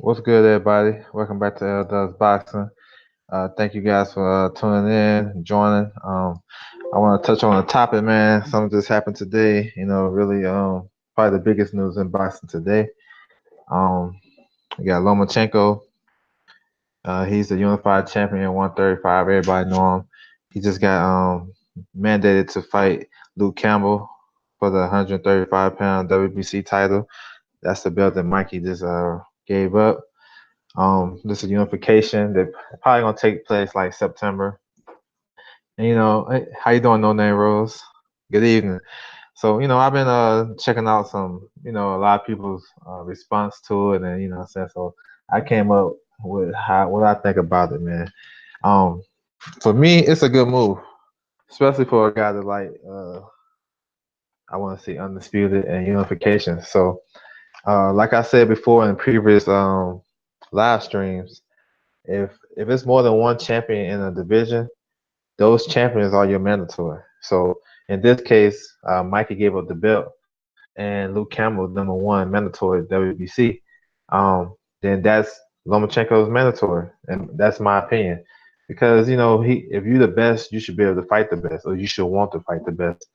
What's good, everybody? Welcome back to Does Boxing. Thank you guys for tuning in, joining. I want to touch on a topic, man. Something just happened today. Really, probably the biggest news in boxing today. Um, we got Lomachenko. He's the unified champion at 135. Everybody know him. He just got mandated to fight Luke Campbell for the 135-pound WBC title. That's the belt that Mikey just gave up. This is unification that probably gonna take place like September. And hey, how you doing, No Name Rose? Good evening. So I've been checking out some a lot of people's response to it, and what I'm saying, so I came up with what I think about it, man. Um, for me, it's a good move, especially for a guy that I want to see undisputed and unification. So like I said before in previous live streams, if it's more than one champion in a division, those champions are your mandatory. So in this case, Mikey gave up the belt, and Luke Campbell number one mandatory WBC. Then that's Lomachenko's mandatory, and that's my opinion. Because he, if you're the best, you should be able to fight the best, or you should want to fight the best.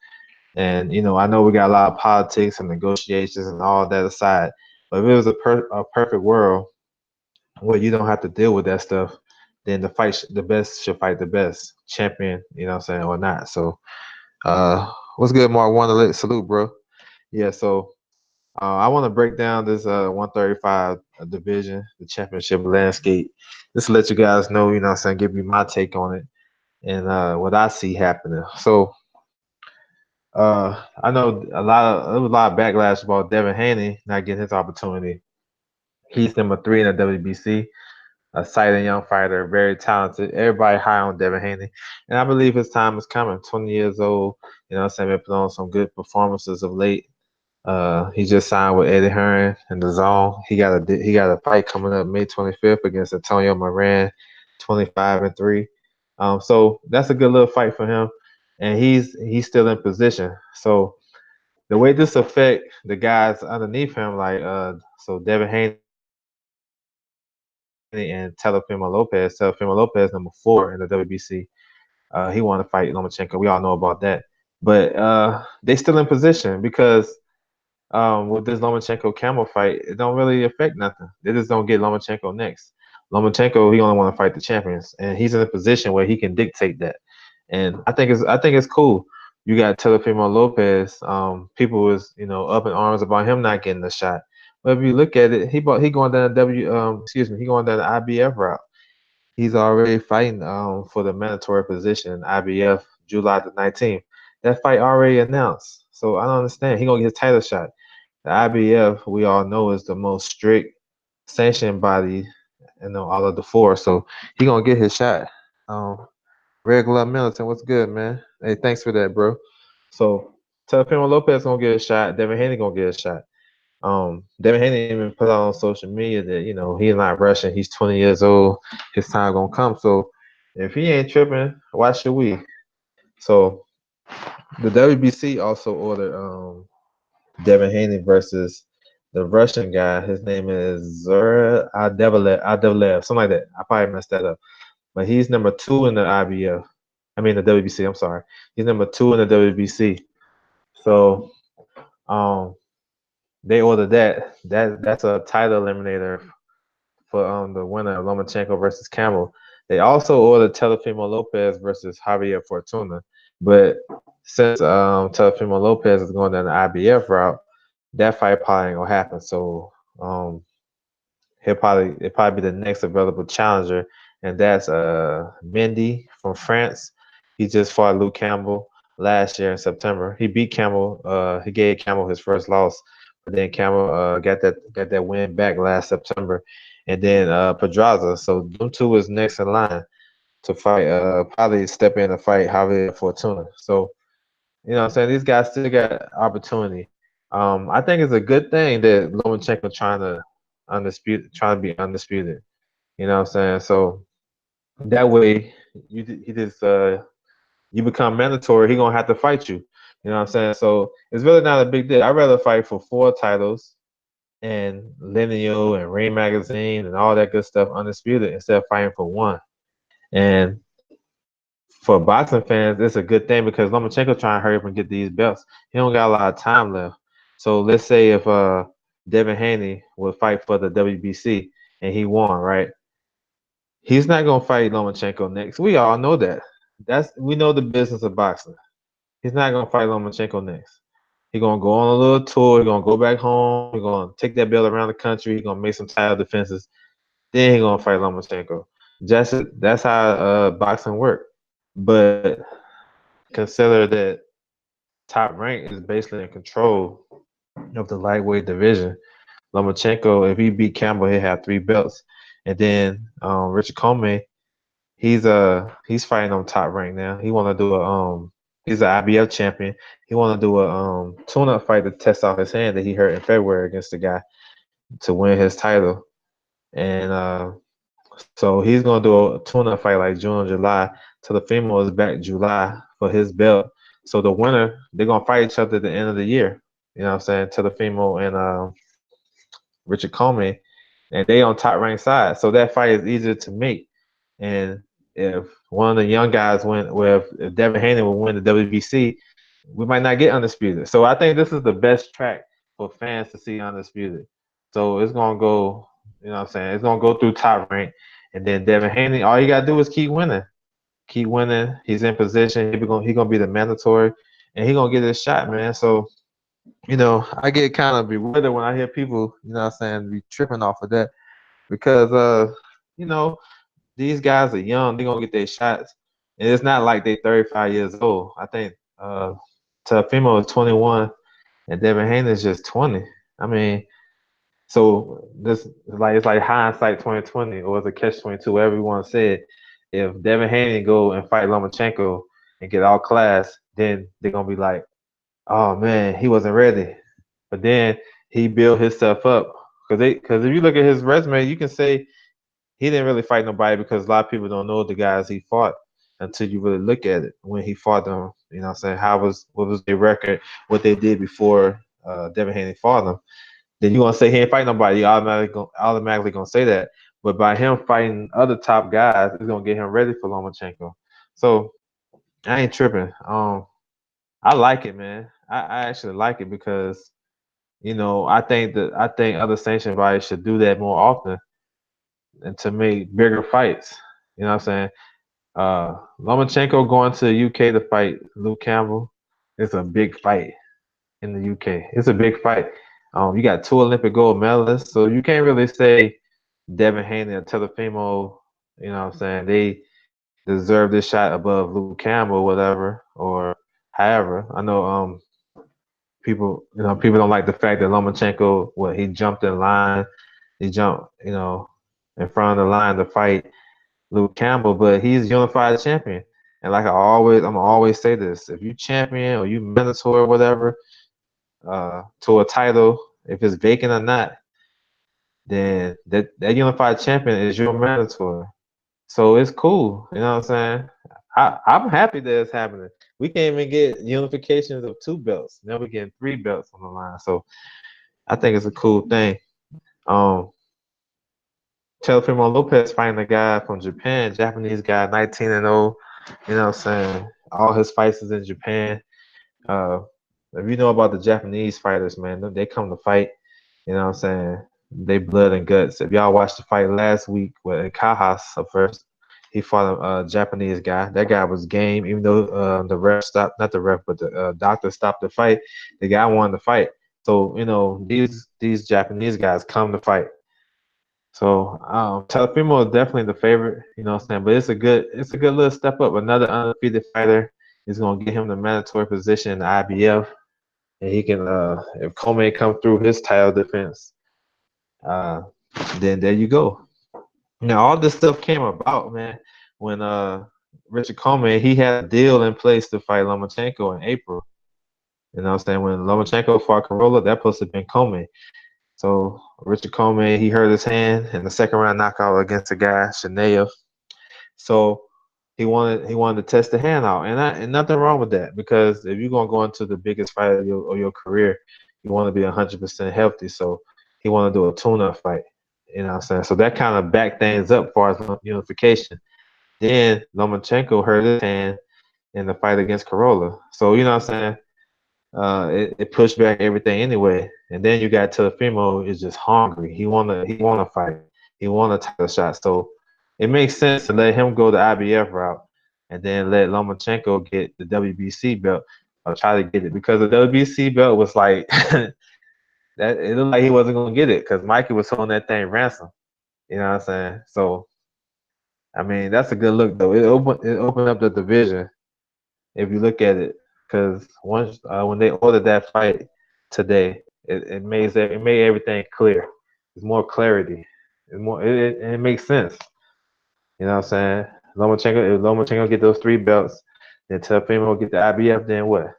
And I know we got a lot of politics and negotiations and all that aside, but if it was a perfect world where you don't have to deal with that stuff, then the best should fight the best champion, what I'm saying, or not. So, what's good, Mark? Salute, bro. Yeah, so I want to break down this 135 division, the championship landscape, just to let you guys know, what I'm saying, give you my take on it and what I see happening. So, I know there was a lot of backlash about Devin Haney not getting his opportunity. He's number three in the WBC, a sighting young fighter, very talented. Everybody high on Devin Haney. And I believe his time is coming. 20 years old, what I'm saying, been put on some good performances of late. He just signed with Eddie Hearn in the zone. He got a fight coming up May 25th against Antonio Moran, 25-3. So that's a good little fight for him. And he's still in position. So the way this affect the guys underneath him, like so Devin Haney and Teofimo Lopez number four in the WBC. He wanted to fight Lomachenko. We all know about that. But they still in position because with this Lomachenko Campbell fight, it don't really affect nothing. They just don't get Lomachenko next. Lomachenko, he only want to fight the champions, and he's in a position where he can dictate that. And I think it's cool. You got Teofimo Lopez. People was up in arms about him not getting the shot. But if you look at it, he going down the he going down the IBF route. He's already fighting for the mandatory position in IBF July the 19th. That fight already announced. So I don't understand. He gonna get his title shot. The IBF, we all know, is the most strict sanctioned body, all of the four. So he gonna get his shot. Um, Regular Militant, what's good, man? Hey, thanks for that, bro. So Teofimo Lopez gonna get a shot. Devin Haney gonna get a shot. Devin Haney even put out on social media that he's not rushing. He's 20 years old. His time gonna come. So if he ain't tripping, why should we? So the WBC also ordered Devin Haney versus the Russian guy. His name is Zura Adevlev, something like that. I probably messed that up. But he's number two in the IBF. I mean the WBC. I'm sorry. He's number two in the WBC. So um, they ordered that. That's a title eliminator for the winner of Lomachenko versus Campbell. They also ordered Teofimo Lopez versus Javier Fortuna. But since Teofimo Lopez is going down the IBF route, that fight probably ain't gonna happen. So it'll probably be the next available challenger, and that's Mendy from France. He just fought Luke Campbell last year in September. He beat Campbell. He gave Campbell his first loss, but then Campbell got that win back last September, and then Pedraza. So them two is next in line to fight. Probably step in and fight Javier Fortuna. So what I'm saying, these guys still got opportunity. I think it's a good thing that Lomachenko trying to be undisputed. You know what I'm saying? So that way, he just you become mandatory. He gonna have to fight you. You know what I'm saying? So it's really not a big deal. I'd rather fight for four titles and Lineal and Ring Magazine and all that good stuff undisputed instead of fighting for one. And for boxing fans, it's a good thing because Lomachenko trying to hurry up and get these belts. He don't got a lot of time left. So let's say if Devin Haney would fight for the WBC and he won, right? He's not gonna fight Lomachenko next. We all know that. We know the business of boxing. He's not gonna fight Lomachenko next. He's gonna go on a little tour. He's gonna go back home. He's gonna take that belt around the country. He's gonna make some title defenses. Then he's gonna fight Lomachenko. That's how boxing works. But consider that Top Rank is basically in control of the lightweight division. Lomachenko, if he beat Campbell, he'll have 3 belts. And then Richard Comey, he's fighting on Top Rank now. He want to do a he's an IBF champion. He want to do a tune-up fight to test off his hand that he hurt in February against the guy to win his title. And so he's gonna do a tune-up fight like June or July. Teofimo is back July for his belt. So the winner, they're gonna fight each other at the end of the year. You know what I'm saying? Teofimo and Richard Comey, and they on Top Rank side. So that fight is easier to make. And if one of the young guys win, well, if Devin Haney will win the WBC, we might not get undisputed. So I think this is the best track for fans to see undisputed. So it's gonna go, you know what I'm saying? It's gonna go through Top Rank, and then Devin Haney, all you gotta do is keep winning. Keep winning. He's in position. He gonna be the mandatory, and he gonna get his shot, man. So I get kind of bewildered when I hear people, what I'm saying, be tripping off of that because you know, these guys are young. They're gonna get their shots, and it's not like they're 35 years old. I think Teofimo is 21, and Devin Haney is just 20. I mean, so this it's like hindsight 2020 or it's a catch 22. Whatever you want to say it. If Devin Haney go and fight Lomachenko and get all class, then they're gonna be like, oh man, he wasn't ready. But then he built himself up because if you look at his resume, you can say he didn't really fight nobody because a lot of people don't know the guys he fought until you really look at it when he fought them. You know what I'm saying? What was their record, what they did before Devin Haney fought them. Then you gonna say he ain't fight nobody, you automatically gonna say that. But by him fighting other top guys, it's gonna get him ready for Lomachenko. So I ain't tripping. I like it, man. I actually like it because I think other sanction bodies should do that more often and to make bigger fights. You know what I'm saying? Lomachenko going to the UK to fight Luke Campbell. It's a big fight in the UK. It's a big fight. You got 2 Olympic gold medalists, so you can't really say Devin Haney or Teofimo. You know what I'm saying? They deserve this shot above Luke Campbell, whatever, or however. I know people don't like the fact that Lomachenko, he jumped in line, he jumped, in front of the line to fight Luke Campbell, but he's unified champion. And like I'm always say this: if you champion or you mandatory or whatever to a title, if it's vacant or not, then that unified champion is your mandatory. So it's cool. You know what I'm saying? I'm happy that it's happening. We can't even get unifications of 2 belts. Now we're getting 3 belts on the line. So I think it's a cool thing. Um, Teofimo Lopez fighting a guy from Japan, Japanese guy, 19-0. You know what I'm saying? All his fights is in Japan. Uh, if you know about the Japanese fighters, man, they come to fight. You know what I'm saying? They blood and guts. If y'all watched the fight last week with Kajas up first, he fought a Japanese guy. That guy was game, even though the ref stopped, not the ref, but the doctor stopped the fight. The guy wanted to fight. So these Japanese guys come to fight. So Teofimo is definitely the favorite, you know what I'm saying? But it's a good little step up. Another undefeated fighter is gonna get him the mandatory position in the IBF. And he can if Comey come through his title defense, uh, then there you go. Now all this stuff came about, man, when Richard Comey he had a deal in place to fight Lomachenko in April. You know what I'm saying? When Lomachenko fought Corolla, that supposed to have been Comey. So Richard Comey, he hurt his hand in the second round knockout against a guy, Shanaev. So he wanted to test the hand out, and nothing wrong with that because if you're gonna go into the biggest fight of your career, you want to be 100% healthy. So he want to do a tune-up fight. You know what I'm saying? So that kind of backed things up as far as unification. Then Lomachenko hurt his hand in the fight against Corolla. So you know what I'm saying? It pushed back everything anyway. And then you got Teofimo is just hungry. He wanna fight. He want a title shot. So it makes sense to let him go the IBF route and then let Lomachenko get the WBC belt or try to get it because the WBC belt was like that. It looked like he wasn't gonna get it because Mikey was holding that thing ransom. You know what I'm saying? So I mean that's a good look though. It opened up the division if you look at it, because once when they ordered that fight today, it made everything clear. There's more clarity. It makes sense. You know what I'm saying? If Lomachenko get those three belts, then Teofimo get the IBF, then what?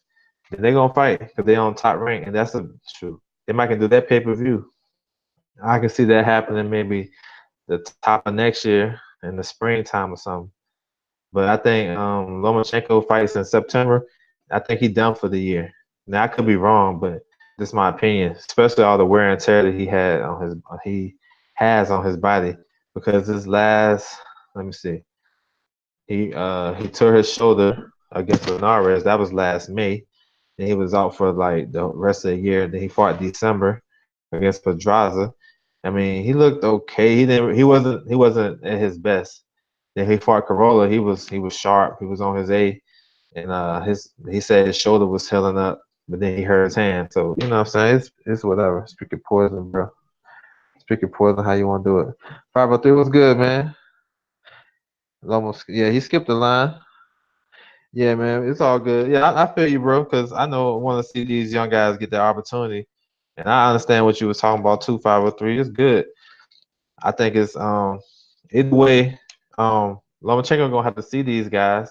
Then they're gonna fight because they're on top rank, and that's true. They might can do that pay-per-view. I can see that happening maybe the top of next year in the springtime or something. But I think Lomachenko fights in September. I think he's done for the year. Now I could be wrong, but this is my opinion. Especially all the wear and tear that he has on his body because this last let me see, he tore his shoulder against Linares. That was last May. Then he was out for like the rest of the year. Then he fought December against Pedraza. I mean, he looked okay. He wasn't at his best. Then he fought Corolla. He was sharp. He was on his A, and he said his shoulder was healing up, but then he hurt his hand. So you know what I'm saying? It's whatever. Speak your poison, bro. Speak your poison. How you want to do it? 503 was good, man. Almost, yeah. He skipped the line. Yeah, man. It's all good. Yeah, I feel you, bro. Because I know I want to see these young guys get their opportunity, and I understand what you was talking about too. 503 is good. I think it's either way, Lomachenko gonna have to see these guys.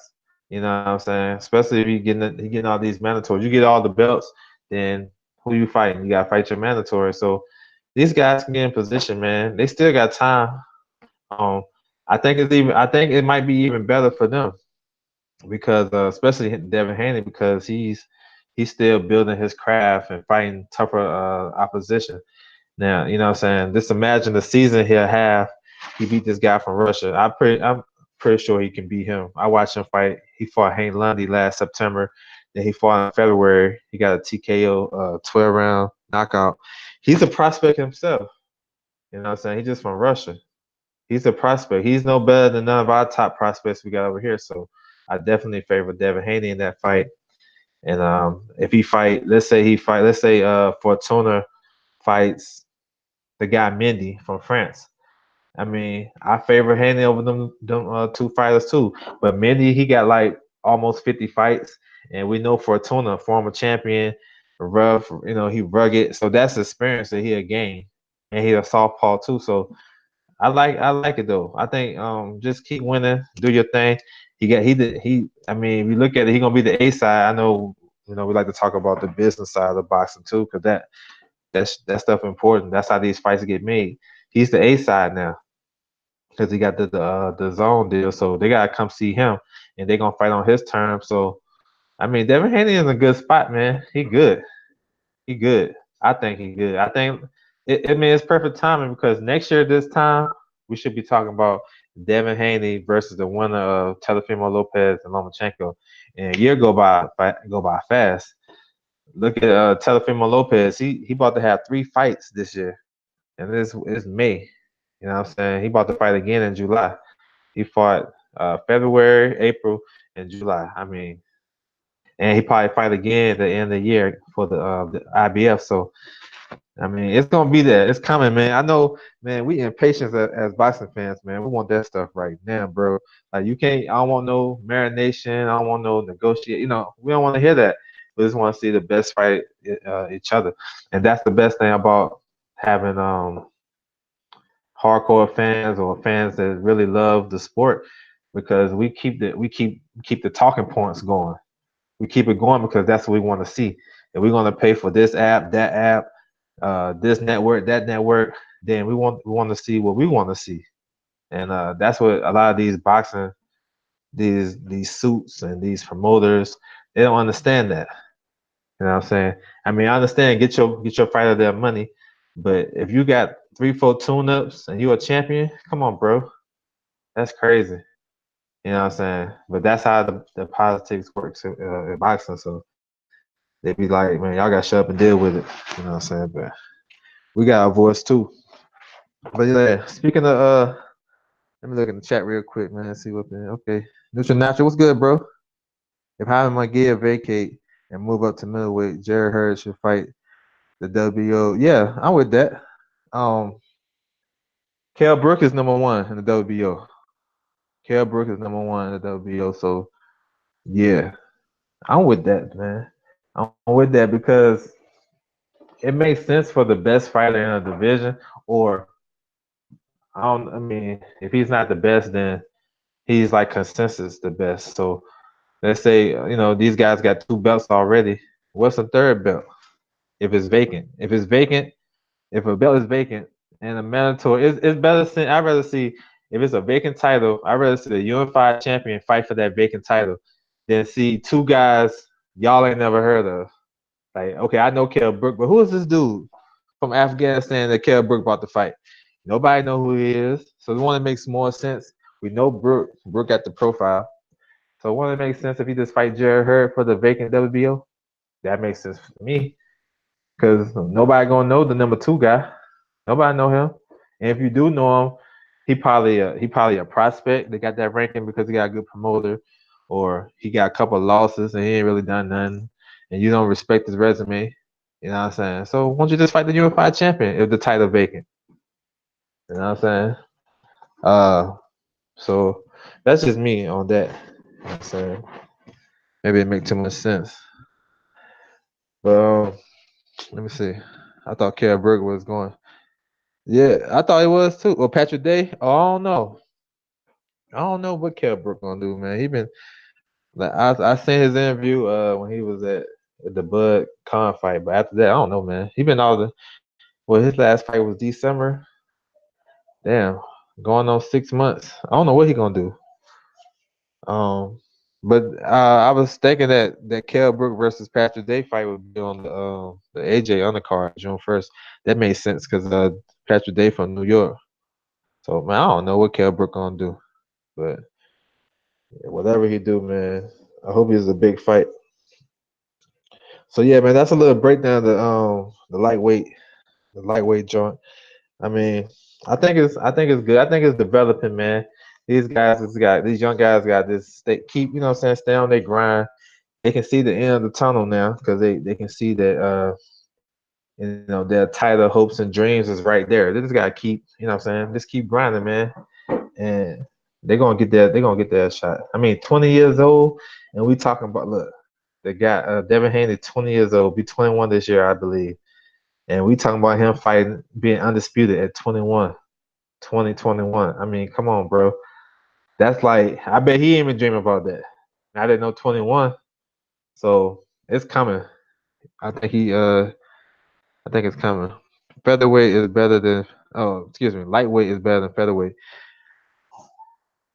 You know what I'm saying? Especially if he getting all these mandatories. You get all the belts, then who you fighting? You gotta fight your mandatory. So these guys can get in position, man. They still got time. Um, I think it might be even better for them because especially Devin Haney because he's still building his craft and fighting tougher opposition. Now, you know what I'm saying? Just imagine the season he'll have. He beat this guy from Russia. I'm pretty sure he can beat him. I watched him fight. He fought Hank Lundy last September. Then he fought in February. He got a TKO 12 round knockout. He's a prospect himself. You know what I'm saying? He's just from Russia. He's a prospect. He's no better than none of our top prospects we got over here. So I definitely favor Devin Haney in that fight. And if he fight, let's say Fortuna fights the guy Mendy from France. I mean, I favor Haney over them two fighters too. But Mendy, he got like almost 50 fights, and we know Fortuna, former champion, rough. You know, he rugged. So that's experience that he'll gain, and he's a southpaw too. So I like it though. I think just keep winning, do your thing. I mean, if you look at it, he's gonna be the A side. I know, we like to talk about the business side of boxing too, because that stuff important. That's how these fights get made. He's the A side now because he got the zone deal, so they gotta come see him, and they're gonna fight on his terms. So I mean, Devin Haney is in a good spot, man. He good. He good. I think he good. I think I mean it's perfect timing because next year this time we should be talking about Devin Haney versus the winner of Teofimo Lopez and Lomachenko. And a year go by fast. Look at Teofimo Lopez. He about to have 3 fights this year, and it's May. You know what I'm saying? He about to fight again in July. He fought February, April, and July. I mean, and he probably fight again at the end of the year for the IBF. So I mean, it's gonna be there. It's coming, man. I know, man. We impatient as boxing fans, man. We want that stuff right now, bro. Like you can't. I don't want no marination. I don't want no negotiate. We don't want to hear that. We just want to see the best fight each other, and that's the best thing about having hardcore fans or fans that really love the sport because we keep the talking points going. We keep it going because that's what we want to see. If we're gonna pay for this app, that app, this network, that network, then we want to see what we want to see, and that's what a lot of these boxing, these suits and these promoters, they don't understand that. You know what I'm saying? I mean, I understand get your fighter their money, But if you got 3, 4 tune-ups and you a champion, come on, bro, that's crazy. You know what I'm saying? But that's how the politics works in boxing. So they be like, man, y'all got to shut up and deal with it. You know what I'm saying? But we got our voice too. But yeah, speaking of let me look in the chat real quick, man. See what the okay. Neutral Natural, what's good, bro? If Jaime Munguia vacate and move up to middleweight, Jared Hurd should fight the WO. Yeah, I'm with that. Um, Kell Brook is #1 in the WBO. Kell Brook is #1 in the WBO. So yeah, I'm with that, man. I'm with that because it makes sense for the best fighter in a division, or I don't. I mean, if he's not the best, then he's like consensus the best. So let's say these guys got 2 belts already. What's the third belt if it's vacant? If it's vacant, if a belt is vacant and a mandatory, it's better. I'd rather see if it's a vacant title. I'd rather see the unified champion fight for that vacant title than see 2 guys y'all ain't never heard of. Like, okay, I know Kell Brook, but who is this dude from Afghanistan that Kell Brook about to fight? Nobody know who he is. So the one that makes more sense. We know Brook. Brook got the profile. So one that makes sense if he just fight Jared Hurd for the vacant WBO. That makes sense for me because nobody gonna know the #2 guy. Nobody know him. And if you do know him, he probably a prospect. They got that ranking because he got a good promoter, or he got a couple of losses and he ain't really done nothing, and you don't respect his resume. You know what I'm saying? So why don't you just fight the unified champion if the title vacant? You know what I'm saying? Uh, so that's just me on that. You know what I'm saying? Maybe it make too much sense. But let me see. I thought Kell Brook was going. Yeah, I thought it was too. Well, Patrick Day. Oh, I don't know. I don't know what Kell Brook gonna do, man. He been like I seen his interview when he was at the Bud Con fight, but after that, I don't know, man. He been all the well, his last fight was December. Damn, going on 6 months. I don't know what he gonna do. Um, but I was thinking that Kell Brook versus Patrick Day fight would be on the AJ undercard June 1st. That made sense because Patrick Day from New York. So man, I don't know what Kell Brook gonna do, but yeah, whatever he do, man, I hope it's a big fight. So yeah, man, that's a little breakdown of the lightweight joint. I mean, I think it's good. I think it's developing, man. These young guys got this. They keep, you know what I'm saying, stay on their grind. They can see the end of the tunnel now because they can see that their title hopes and dreams is right there. They just gotta keep, you know what I'm saying, just keep grinding, man, and they're gonna get that shot. I mean, 20 years old, and we talking about look, the guy Devin Haney, 20 years old, be 21 this year, I believe, and we talking about him fighting, being undisputed at 21, 2021. I mean, come on, bro. That's like I bet he ain't even dreaming about that. I didn't know 21, so it's coming. I think I think it's coming. Featherweight is better than excuse me, lightweight is better than featherweight.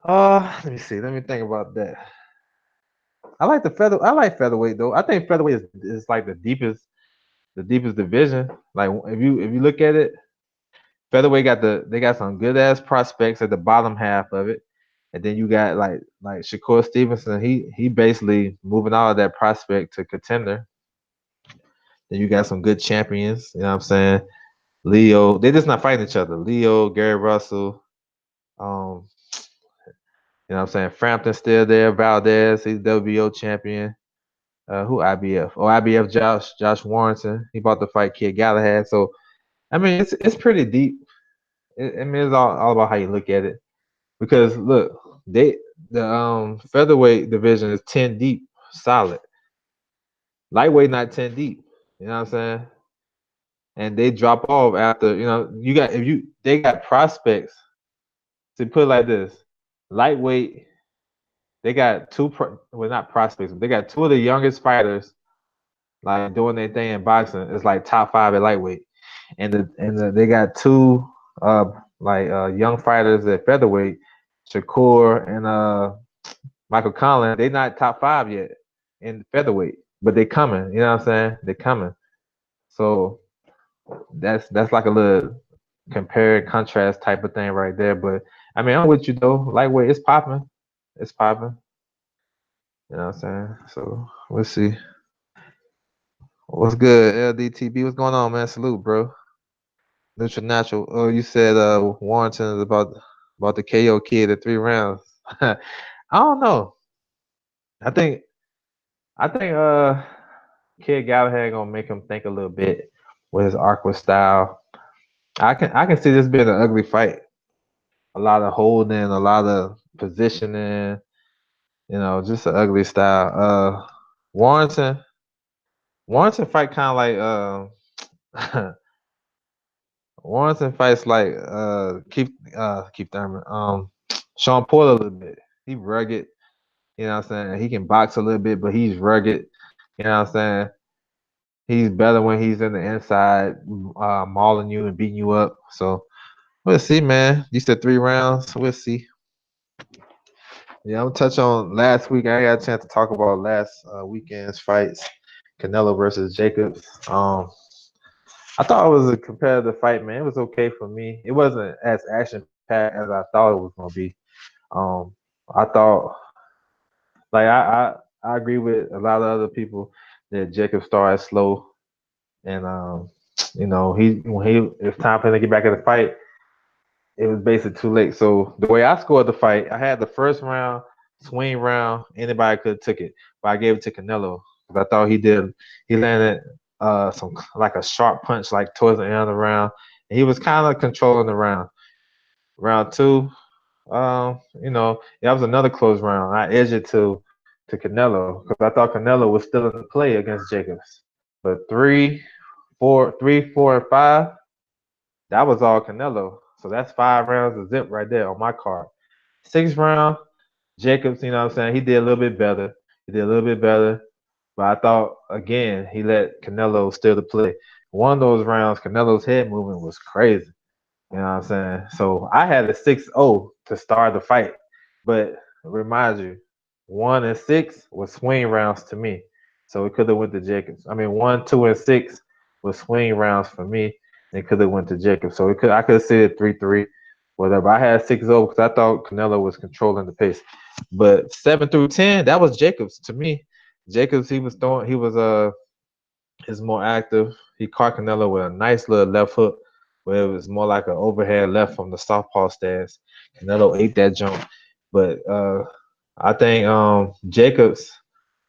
Let me see. Let me think about that. I like featherweight though. I think featherweight is like the deepest division. Like if you look at it, featherweight they got some good ass prospects at the bottom half of it. And then you got like Shakur Stevenson, he basically moving all of that prospect to contender. Then you got some good champions, you know what I'm saying? Leo, they just not fighting each other. Leo, Gary Russell, um, you know what I'm saying? Frampton still there. Valdez, he's WBO champion. Who IBF? Oh, IBF Josh Warrington. He about to fight Kid Galahad. So I mean, it's pretty deep. I mean, it's all about how you look at it. Because look, the featherweight division is 10 deep, solid. Lightweight not 10 deep. You know what I'm saying? And they drop off after you got if you they got prospects. To put it like this, lightweight they got well, not prospects, but they got 2 of the youngest fighters like doing their thing in boxing. It's like top 5 at lightweight, they got 2 uh young fighters at featherweight, Shakur and Michael Conlan. They not top 5 yet in featherweight, but they coming. You know what I'm saying? They coming. So That's like a little compare and contrast type of thing right there. But I mean, I'm with you though. Lightweight, it's popping. It's popping. You know what I'm saying? So we'll see. What's good, LDTB? What's going on, man? Salute, bro. Neutral natural. Oh, you said Warrington is about the KO kid at 3 rounds. I don't know. I think I think Kid Galahad gonna make him think a little bit with his awkward style. I can see this being an ugly fight. A lot of holding, a lot of positioning, just an ugly style. Warrington Warrington fight kind of like Warrington fights like Keith Thurman, Sean Porter a little bit. He rugged, you know what I'm saying? He can box a little bit, but he's rugged, you know what I'm saying? He's better when he's in the inside, mauling you and beating you up. So we'll see, man. You said 3 rounds. We'll see. Yeah, I'm gonna touch on last week. I got a chance to talk about last weekend's fights, Canelo versus Jacobs. I thought it was a competitive fight, man. It was okay for me. It wasn't as action packed as I thought it was gonna be. Um, I thought, like, I agree with a lot of other people that Jacob started slow, and he when he it's time for him to get back in the fight, it was basically too late. So the way I scored the fight, I had the first round, swing round, anybody could have took it, but I gave it to Canelo because I thought he landed some like a sharp punch like towards the end of the round. And he was kind of controlling the round. Round two, that was another close round. I edged it to Canelo because I thought Canelo was still in the play against Jacobs. But three, four, and five, that was all Canelo. So that's 5 rounds of zip right there on my card. Sixth round, Jacobs, you know what I'm saying? He did a little bit better. He did a little bit better. But I thought, again, he let Canelo steal the play. One of those rounds, Canelo's head movement was crazy. You know what I'm saying? So I had a 6-0 to start the fight. But remind you, 1 and 6 was swing rounds to me. So it could have went to Jacobs. I mean, 1, 2, and 6 was swing rounds for me. It could have went to Jacobs. So I could have said 3-3, whatever. I had 6-0 because I thought Canelo was controlling the pace. But 7 through 10, that was Jacobs to me. Jacobs, he's more active. He caught Canelo with a nice little left hook, where it was more like an overhead left from the southpaw stance. Canelo ate that jump, but I think Jacobs.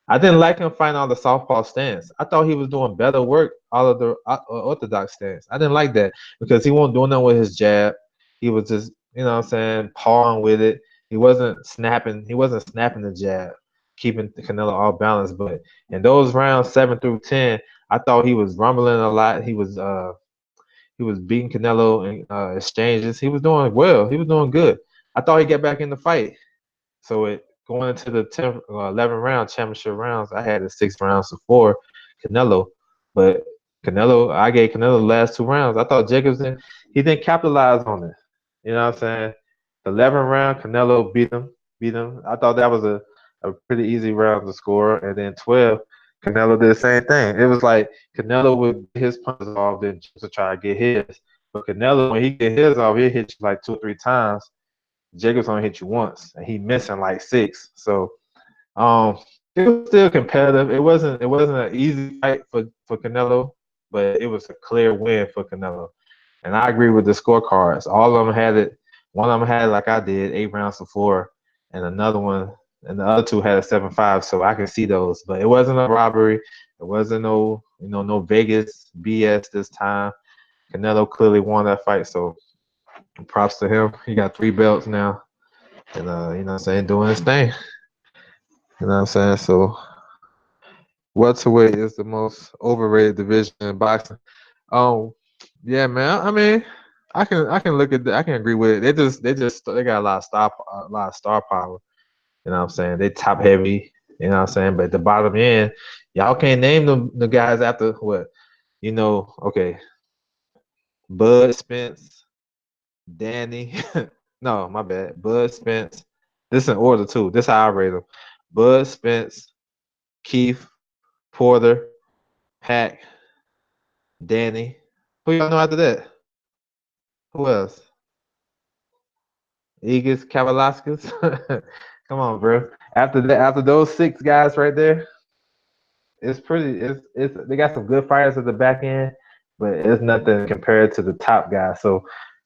I didn't like him fighting on the southpaw stance. I thought he was doing better work out of the orthodox stance. I didn't like that because he wasn't doing nothing with his jab. He was just, what I'm saying, pawing with it. He wasn't snapping. He wasn't snapping the jab, keeping Canelo off balance. But in those rounds 7 through 10, I thought he was rumbling a lot. He was beating Canelo in exchanges. He was doing well. He was doing good. I thought he'd get back in the fight. So going into the 11 round championship rounds, I had the 6 rounds to 4 Canelo. But I gave Canelo the last 2 rounds. I thought he didn't capitalize on it. You know what I'm saying? The 11 round, Canelo beat him. I thought that was a pretty easy round to score. And then 12, Canelo did the same thing. It was like Canelo would get his punches off, then to try to get his. But Canelo, when he get his off, he hit you like 2 or 3 times. Jacobs only hit you once, and he missing like 6. So um, it was still competitive. It wasn't an easy fight for Canelo, but it was a clear win for Canelo. And I agree with the scorecards. All of them had it. One of them had like I did, 8 rounds to 4, and another one, and the other two had a 7-5. So I can see those, but it wasn't a robbery. It wasn't no Vegas BS this time. Canelo clearly won that fight, so props to him. He got 3 belts now, and what I'm saying, doing his thing. You know what I'm saying? So welterweight is the most overrated division in boxing. Um, yeah, man. I mean, I can look at I can agree with it. They got a lot of star power. You know what I'm saying? They top heavy. You know what I'm saying? But at the bottom end, y'all can't name the guys after what? Okay, Bud Spence, Danny. No, my bad. Bud Spence. This in order too. This how I rate them. Bud Spence, Keith, Porter, Pack, Danny. Who y'all know after that? Who else? Igis Kavalauskas. Come on, bro. After that, after those six guys right there, it's pretty. It's they got some good fighters at the back end, but it's nothing compared to the top guys. So,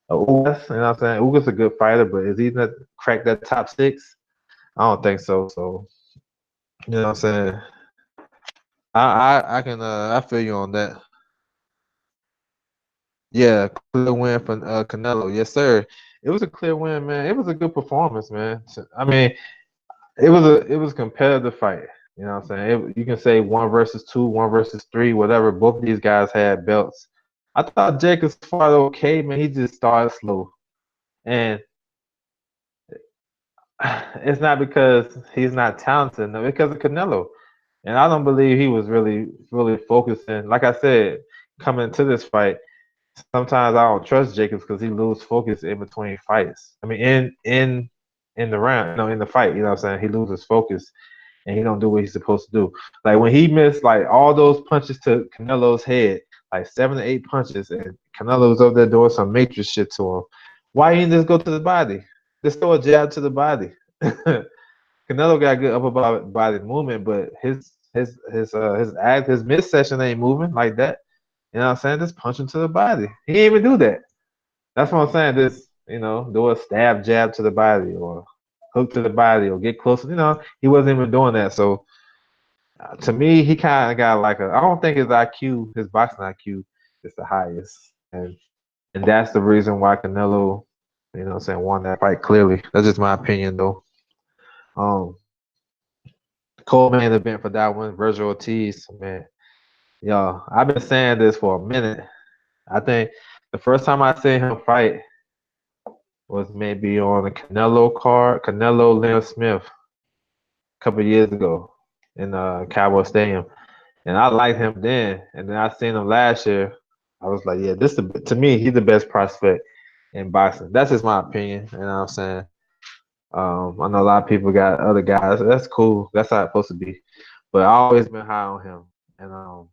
Ugas, you know what I'm saying? Ugas a good fighter, but is he gonna crack that top six? I don't think so. So, you know what I'm saying? I can I feel you on that. Yeah, clear win for Canelo. Yes, sir. It was a clear win, man. It was a good performance, man. I mean, it was a competitive fight. You know what I'm saying? You can say one versus two, one versus three, whatever. Both of these guys had belts. I thought Jacobs fought okay, man. He just started slow, and it's not because he's not talented, no, because of Canelo. And I don't believe he was really focusing. Like I said, coming into this fight, sometimes I don't trust Jacobs because he loses focus in between fights. I mean, in the round, in the fight, you know what I'm saying? He loses focus and he don't do what he's supposed to do. Like when he missed like all those punches to Canelo's head, like 7 to 8 punches, and Canelo was up there doing some matrix shit to him. Why he didn't just go to the body? Just throw a jab to the body. Canelo got good upper body movement, but his midsection ain't moving like that. You know what I'm saying? Just punch him to the body. He didn't even do that. That's what I'm saying. Just do a stab jab to the body or hook to the body or get closer. He wasn't even doing that. So to me, he kind of got like I don't think his IQ, his boxing IQ, is the highest, and that's the reason why Canelo, what I'm saying, won that fight clearly. That's just my opinion, though. Um, Co-main event for that one, Virgil Ortiz, man. Yo, I've been saying this for a minute. I think the first time I seen him fight was maybe on the Canelo card, Canelo Leonard Smith, a couple years ago in Cowboy Stadium, and I liked him then. And then I seen him last year. I was like, yeah, to me, he's the best prospect in boxing. That's just my opinion. You know what I'm saying? I know a lot of people got other guys. That's cool. That's how it's supposed to be. But I always been high on him, and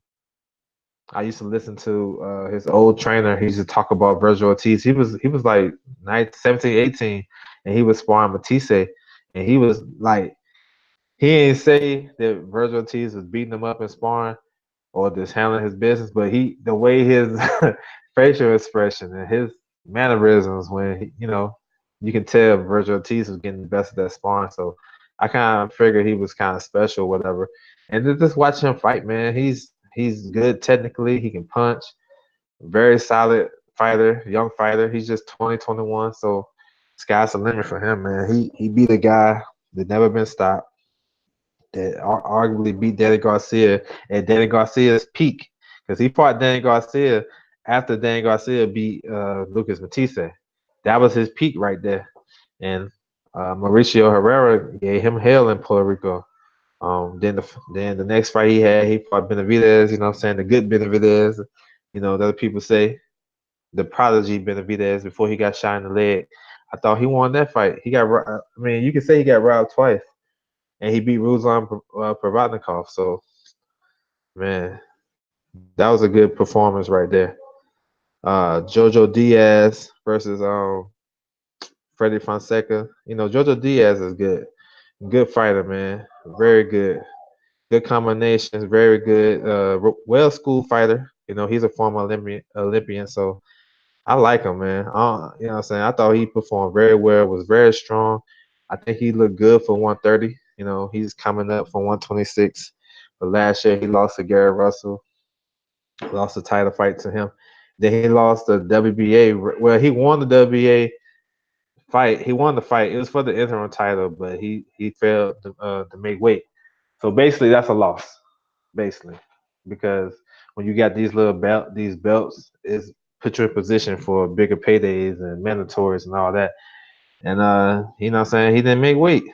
I used to listen to his old trainer. He used to talk about Virgil Ortiz. He was like 19, 17, 18, and he was sparring Matisse, and he was like he didn't say that Virgil Ortiz was beating him up in sparring or just handling his business, but the way his facial expression and his mannerisms when you can tell Virgil Ortiz was getting the best of that sparring. So I kind of figured he was kind of special, whatever. And just watch him fight, man. He's good technically. He can punch. Very solid fighter, young fighter. He's just 20, 21. So sky's the limit for him, man. He beat a guy that never been stopped, that arguably beat Danny Garcia at Danny Garcia's peak. Because he fought Danny Garcia after Danny Garcia beat Lucas Matisse. That was his peak right there. And Mauricio Herrera gave him hell in Puerto Rico. Then the next fight he fought Benavidez, you know what I'm saying, the good Benavidez, the other people say, the prodigy Benavidez before he got shot in the leg. I thought he won that fight. You can say he got robbed twice, and he beat Ruslan Provodnikov. So, man, that was a good performance right there. Jojo Diaz versus Freddie Fonseca. Jojo Diaz is good fighter, man, very good. Good combinations, very good, well schooled fighter. He's a former Olympian, so I like him, man. You know what I'm saying? I thought he performed very well, was very strong. I think he looked good for 130. He's coming up for 126. But last year he lost to Gary Russell, lost the title fight to him. Then he lost the WBA. Well, he won the WBA fight. He won the fight. It was for the interim title, but he failed to make weight. So basically, that's a loss. Basically, because when you got these belts, is put you in position for bigger paydays and mandatories and all that. And you know what I'm saying, he didn't make weight.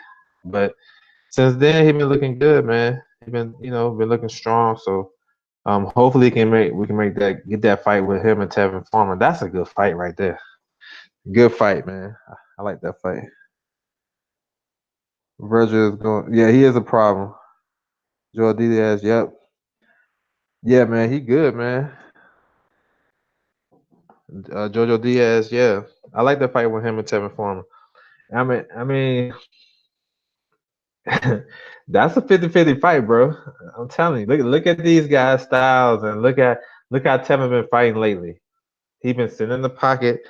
But since then he been looking good, man. He been looking strong. So hopefully we can get that fight with him and Tevin Farmer. That's a good fight right there. Good fight, man. I like that fight. Virgil is going, yeah, he is a problem. Joe Diaz, yep. Yeah, man, he good, man. Jojo Diaz, yeah, I like the fight with him and Tevin Farmer. I mean, that's a 50-50 fight, bro. I'm telling you. Look at these guys' styles and look how Tevin been fighting lately. He been sitting in the pocket.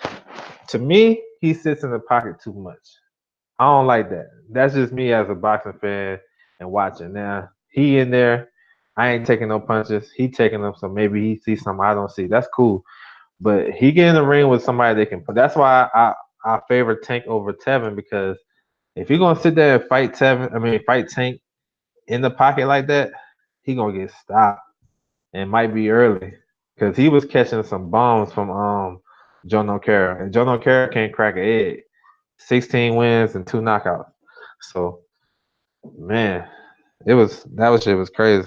To me, he sits in the pocket too much. I don't like that. That's just me as a boxing fan and watching. Now he in there. I ain't taking no punches. He taking them, so maybe he sees something I don't see. That's cool. But he get in the ring with somebody that can. That's why I favor Tank over Tevin because if you're gonna sit there and fight Tevin, I mean fight Tank in the pocket like that, he gonna get stopped and might be early because he was catching some bombs from Joe Nogueira, and Joe Nogueira can't crack an egg. 16 wins and two knockouts. So man, that shit was crazy.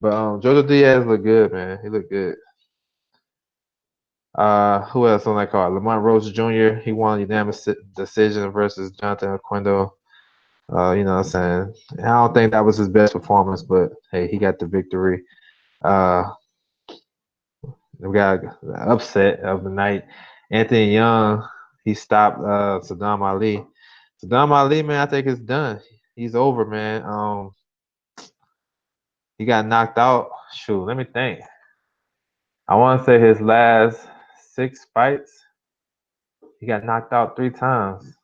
But Jojo Diaz looked good, man. He looked good. Who else on that card? Lamont Rose Jr. He won a unanimous decision versus Jonathan Oquendo. You know what I'm saying? I don't think that was his best performance, but hey, he got the victory. Uh, we got the upset of the night. Anthony Young, he stopped Saddam Ali. Saddam Ali, man, I think it's done. He's over, man. He got knocked out. Shoot, let me think. I want to say his last 6 fights, he got knocked out 3 times.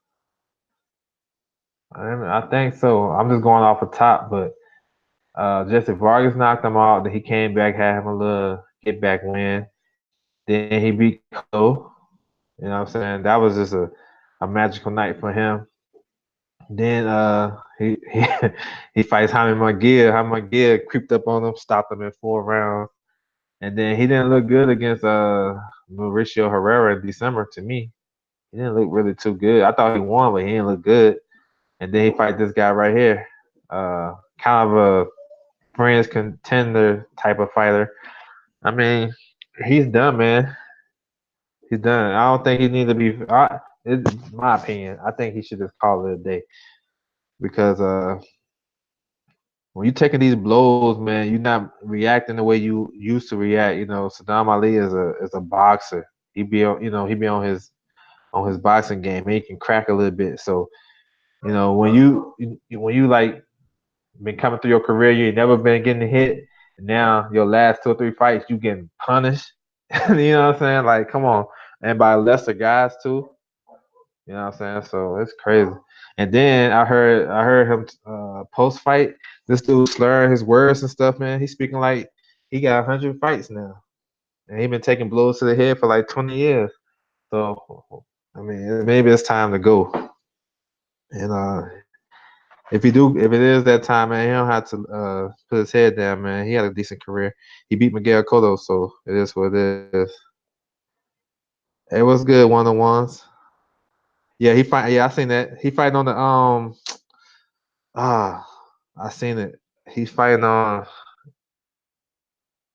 I think so. I'm just going off the top, but Jesse Vargas knocked him out. Then he came back, had him a little get back win. Then he beat Cole. You know what I'm saying? That was just a magical night for him. Then he he fights Jaime Munguia. Jaime Munguia creeped up on him, stopped him in 4 rounds. And then he didn't look good against Mauricio Herrera in December to me. He didn't look really too good. I thought he won, but he didn't look good. And then he fight this guy right here. Kind of a friends contender type of fighter. I mean, he's done, man. He's done. I don't think he needs to be. It's my opinion. I think he should just call it a day because when you're taking these blows, man, you're not reacting the way you used to react. You know, Saddam Ali is a boxer. He be on his boxing game. And he can crack a little bit. So when you like been coming through your career, you ain't never been getting hit. And now your last 2 or 3 fights, you getting punished. You know what I'm saying? Like, come on, and by lesser guys too. You know what I'm saying? So it's crazy. And then I heard him post fight. This dude slurring his words and stuff, man. He's speaking like he got 100 fights now, and he been taking blows to the head for like 20 years. So I mean, maybe it's time to go. And if it is that time, man, he don't have to put his head down, man. He had a decent career. He beat Miguel Cotto, so it is what it is. It was good 1-on-ones. Yeah, he fight. Yeah, I seen that. He fighting on the ah, I seen it. He's fighting on.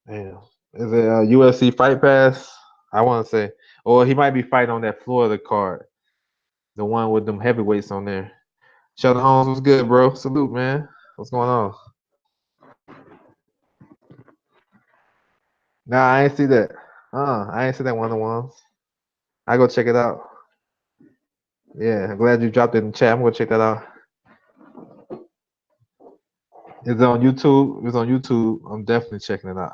Damn, is it UFC Fight Pass? I want to say, or he might be fighting on that Florida card, the one with them heavyweights on there. Sheldon Holmes was good, bro. Salute, man. What's going on? Nah, I ain't see that. I ain't see that 1-on-ones. I go check it out. Yeah, I'm glad you dropped it in the chat. I'm gonna check that out. It's on YouTube. It's on YouTube. I'm definitely checking it out.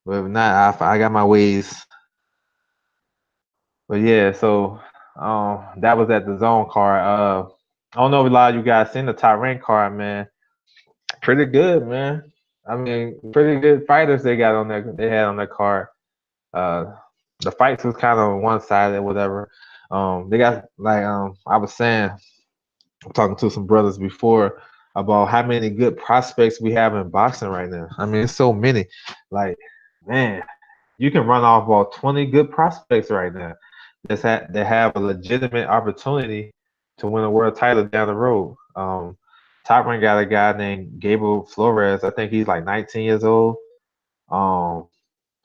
But if not, I got my ways. But yeah, so that was at the zone card. I don't know if a lot of you guys seen the Tyrann card, man. Pretty good, man. I mean, pretty good fighters they got on there. They had on their card. Uh, the fights was kind of one sided, whatever. They got like I was saying, I'm talking to some brothers before about how many good prospects we have in boxing right now. I mean, it's so many. Like, man, you can run off about 20 good prospects right now that have a legitimate opportunity to win a world title down the road. Top rank got a guy named Gabriel Flores. I think he's like 19 years old. Um,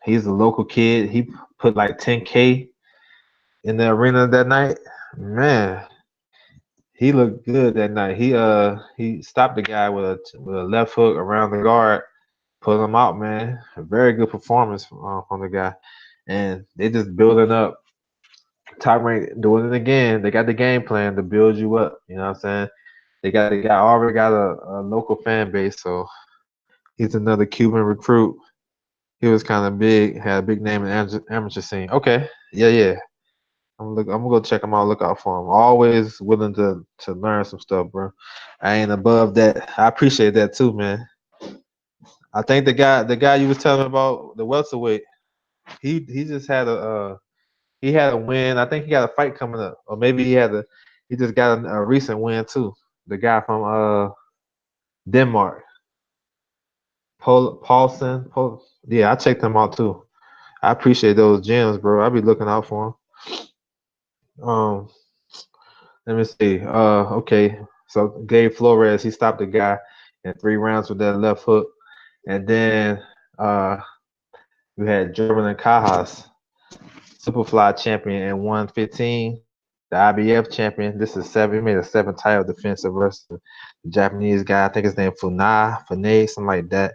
he's a local kid. He put like 10K in the arena that night. Man, he looked good that night. He stopped the guy with a left hook around the guard, put him out, man. A very good performance from the guy. and they just building up. Top rank doing it again. They got the game plan to build you up. You know what I'm saying? They got the guy already got a local fan base, so he's another Cuban recruit. He was kind of big, had a big name in the amateur scene. Okay, yeah. I'm gonna go check him out. Look out for him. Always willing to learn some stuff, bro. I ain't above that. I appreciate that too, man. I think the guy you was telling me about the welterweight, he just had he had a win. I think he got a fight coming up, or maybe he just got a recent win too. The guy from Denmark, Paulson. Yeah, I checked him out too. I appreciate those gems, bro. I'll be looking out for him. Let me see. Okay. So Gabe Flores, he stopped the guy in 3 rounds with that left hook, and then we had German and Cajas, Superfly champion in 115, the IBF champion. This is seven. He made a 7 title defensive versus the Japanese guy. I think his name Funai, something like that.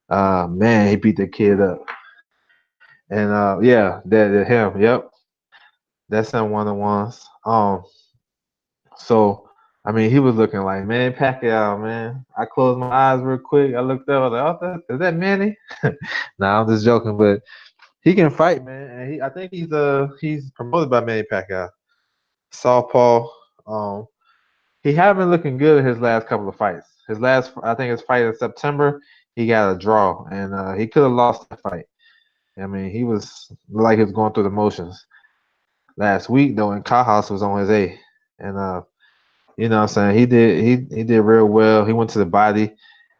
Man, he beat the kid up. And yeah, that him. Yep, that's him one of the ones. So I mean, he was looking like Manny Pacquiao, man. I closed my eyes real quick. I looked up. I was like, "Oh, is that Manny?" Nah, I'm just joking, but he can fight, man. And I think he's promoted by Manny Pacquiao. Southpaw. Um, he had been looking good in his last couple of fights. I think his fight in September, he got a draw, and he could have lost that fight. I mean, he was like he was going through the motions. Last week though, and Cajas was on his A, and you know what I'm saying, he did real well. He went to the body,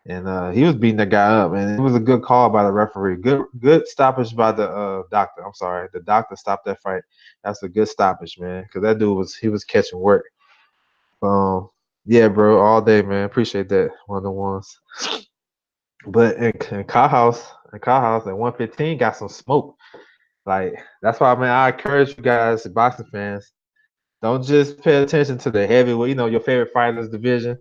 and he was beating the guy up, and it was a good call by the referee. Good stoppage by the doctor. I'm sorry, the doctor stopped that fight. That's a good stoppage, man, because that dude was catching work. Um, yeah, bro, all day, man. Appreciate that. One of the ones. But in Cajas at 115 got some smoke. Like that's why, man, I encourage you guys, boxing fans, don't just pay attention to the heavyweight, your favorite fighters division.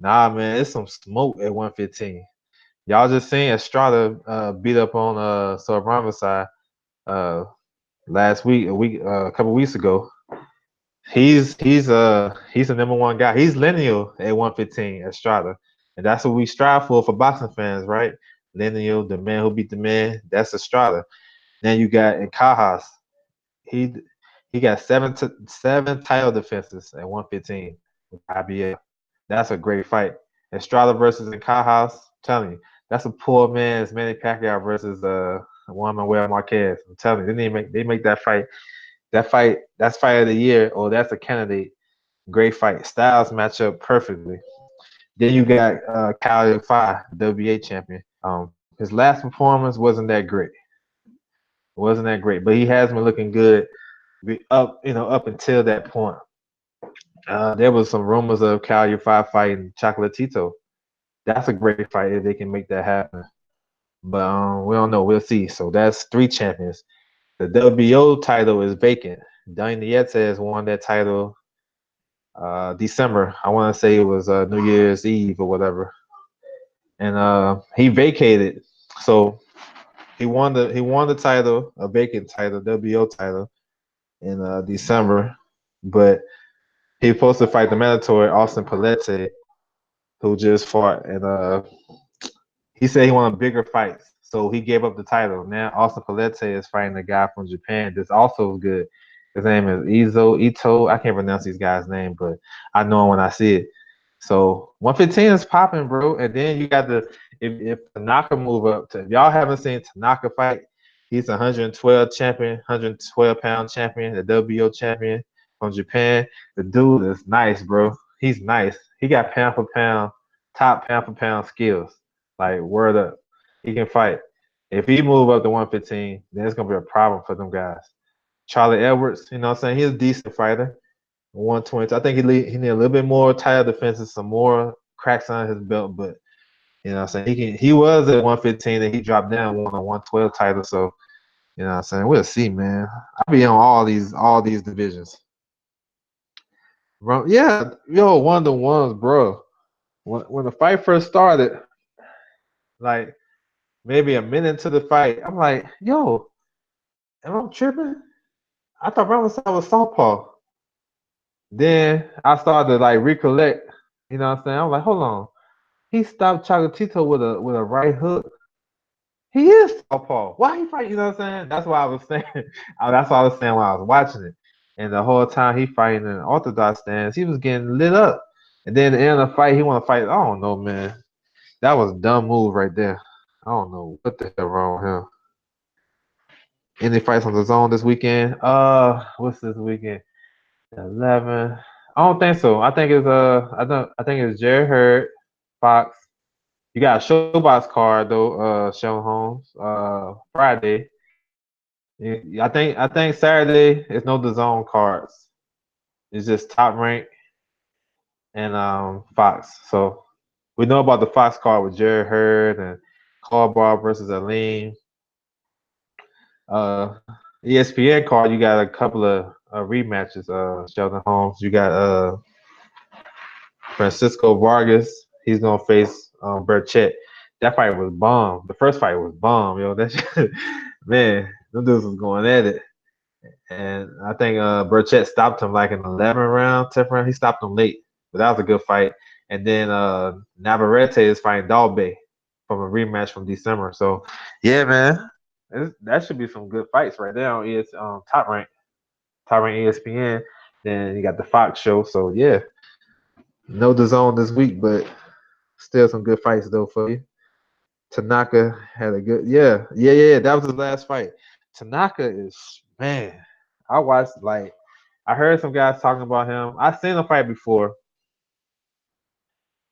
Nah, man, it's some smoke at 115. Y'all just seen Estrada beat up on Sorbrama side uh last week, a couple weeks ago. He's the number one guy. He's lineal at 115, Estrada. And that's what we strive for boxing fans, right? Lineal, the man who beat the man, that's Estrada. Then you got in Cajas. He he got seven title defenses at 115 with IBF. That's a great fight. Estrada versus Cajas, I'm telling you, that's a poor man's Manny Pacquiao versus Juan Manuel Marquez. I'm telling you, they make that fight. That's fight of the year, or that's a candidate. Great fight. Styles match up perfectly. Then you got Kyle Fi, WBA champion. His last performance wasn't that great, but he has been looking good up until that point. There was some rumors of Kyle Fi fighting Chocolatito. That's a great fight if they can make that happen. But we don't know. We'll see. So that's 3 champions. The WBO title is vacant. Dani Nietzsche won that title December. I want to say it was New Year's Eve or whatever. And he vacated. So he won the title, a vacant title, WBO title in December. But he was supposed to fight the mandatory Austin Palette, who just fought, and he said he wanted bigger fights, so he gave up the title. Now Austin Palette is fighting a guy from Japan that's also good. His name is Ito. I can't pronounce these guys' name, but I know him when I see it. So 115 is popping, bro. And then you got if Tanaka move up to, if y'all haven't seen Tanaka fight, he's a 112 champion, 112-pound champion, the WBO champion from Japan. The dude is nice, bro. He's nice. He got pound for pound, top pound for pound skills. Like word up, he can fight. If he move up to 115, then it's gonna be a problem for them guys. Charlie Edwards, you know what I'm saying? He's a decent fighter. 120. I think he need a little bit more title defenses, some more cracks on his belt, but you know what I'm saying? He was at 115 and he dropped down, won a 112 title. So, you know what I'm saying? We'll see, man. I'll be on all these divisions. Bro, yeah, one of the ones, bro. When the fight first started, like maybe a minute into the fight, I'm like, Am I tripping? I thought Ramazan was southpaw. Then I started to like recollect. You know what I'm saying? I'm like, hold on. He stopped Chocolatito with a right hook. He is southpaw. Why he fight? You know what I'm saying? That's why I was saying. That's what I was saying when I was watching it. And the whole time he fighting in orthodox stance, he was getting lit up. And then at the end of the fight, he want to fight. I don't know, man. That was a dumb move right there. I don't know what the hell wrong with him. Any fights on the zone this weekend? What's this weekend? 11. I don't think so. I think it's I think it's Jerry Hurd, Fox. You got a showbox card though, Sean Holmes. Friday. I think Saturday is no the zone cards. It's just top rank and Fox. So we know about the Fox card with Jerry Hurd and Carbar versus Aline. Uh, ESPN card, you got a couple of rematches. Sheldon Holmes, you got Francisco Vargas. He's gonna face Burchett. That fight was bomb. The first fight was bomb, yo. That shit, man, them dudes was going at it. And I think Burchett stopped him like in the 11th round, 10th round. He stopped him late, but that was a good fight. And then Navarrete is fighting Dalbe from a rematch from December. So, yeah, man, that should be some good fights right there on top rank ESPN. Then you got the Fox show. So, yeah, no the zone this week, but still some good fights though for you. Tanaka had a good, yeah. That was his last fight. Tanaka is man. I watched like I heard some guys talking about him. I seen him fight before,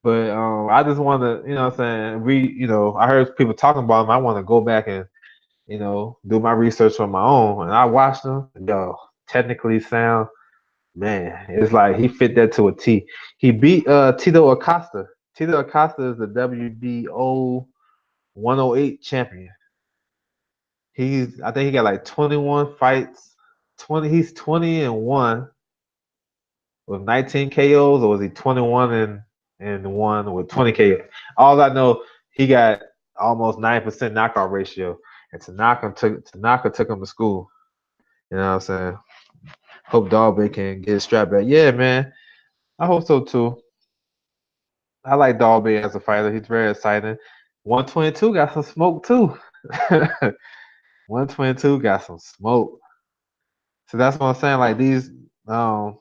but I just want to, you know, what I'm saying I heard people talking about him. I want to go back and do my research on my own. And I watched him. Yo, technically sound, man. It's like he fit that to a T. He beat Tito Acosta. Tito Acosta is the WBO 108 champion. I think he got like 21 fights. He's 20-1 with 19 KOs, or was he 21 and one with 20 KOs? All I know, he got almost 9% knockout ratio, and Tanaka took him to school. You know what I'm saying? Hope Dalby can get his strap back. Yeah, man. I hope so too. I like Dalby as a fighter. He's very exciting. 122 got some smoke too. 122 got some smoke. So that's what I'm saying. Like these, um,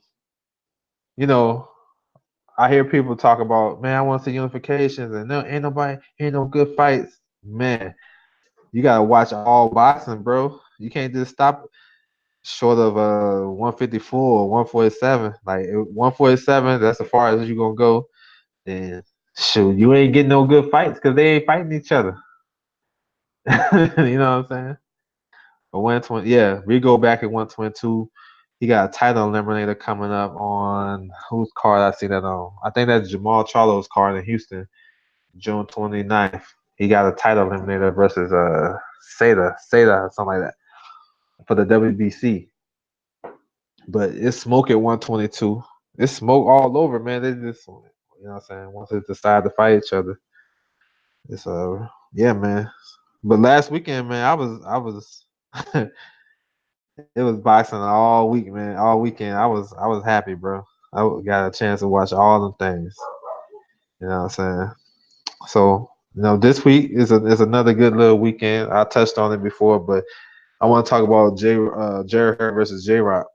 you know, I hear people talk about, man, I want to see unifications, and no, ain't no good fights. Man, you gotta watch all boxing, bro. You can't just stop short of 154 or 147. Like 147, that's as far as you gonna go. Then shoot, you ain't getting no good fights because they ain't fighting each other. You know what I'm saying? But 120, yeah, we go back at 122. He got a title eliminator coming up on whose card I see that on. I think that's Jamal Charlo's card in Houston, June 29th. He got a title eliminator versus Seda or something like that for the WBC. But it's smoke at 122. It's smoke all over, man. They just what I'm saying, once they decide to fight each other. It's yeah, man. But last weekend, man, I was it was boxing all week, man. All weekend. I was happy, bro. I got a chance to watch all them things. You know what I'm saying? So, this week is another good little weekend. I touched on it before, but I want to talk about Jerry Hurd versus J Rock